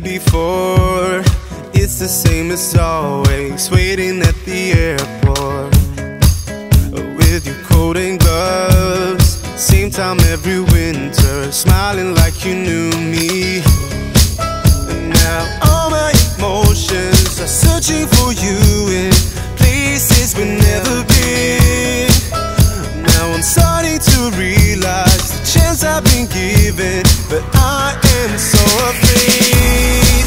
before. It's the same as always, waiting at the airport with your coat and gloves. Same time every winter, smiling like you knew me. And now all my emotions are searching for you in places we've never been. Now I'm starting to realize the chance I've been given, but I am so afraid.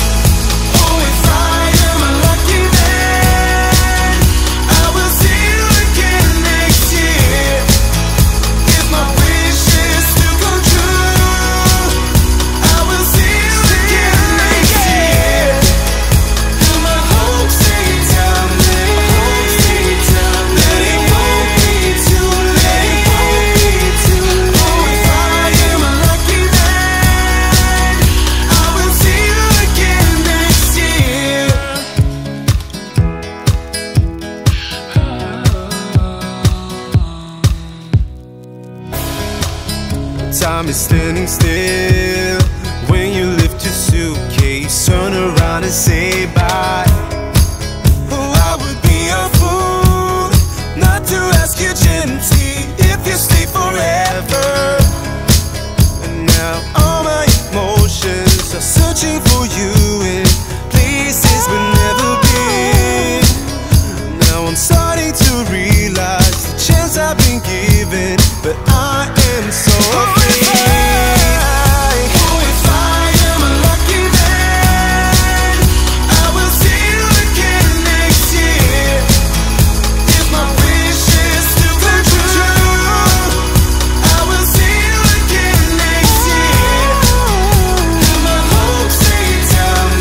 Oh, if I am a lucky man, I will see you again next year. If my wishes do come true, I will see you again next year. And my hopes stay down there, that it won't be too late. Oh, if I am a lucky man, I will see you again next year. Time is standing still when you lift your suitcase, turn around and say bye. Oh, I would be a fool not to ask you gently if you stay forever. And now all my emotions are searching for you in places we've never been. Now I'm starting to realize the chance I've been given, but I am so afraid. Oh, if I am a lucky man, I will see you again next year. If my wishes do come true, I will see you again next year. And my hopes stay down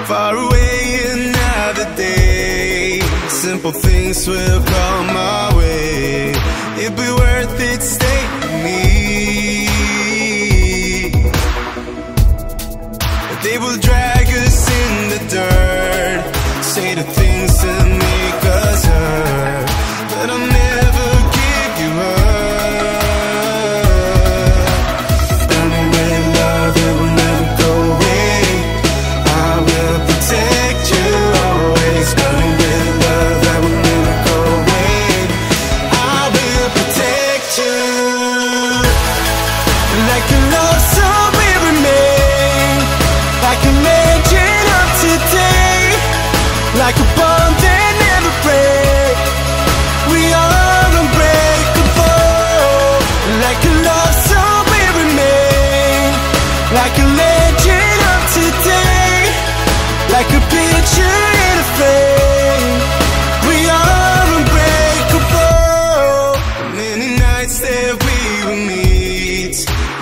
far away another day. Simple things will come our way. It'd be worth it, stay with me. They will drag us in the dirt, say the things that make us hurt, but I'll never give you up. Burning with love, it will never go away. I will protect you always. Burning with love, that will never go away. I will protect you. Like a love song we remain, like a legend of today, like a bond that never breaks. We are unbreakable. Like a love song we remain, like a legend of today, like a picture in a frame. We are unbreakable. Many nights that we will meet,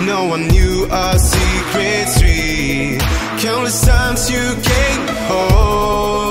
no one knew our secret street. Countless times you came home.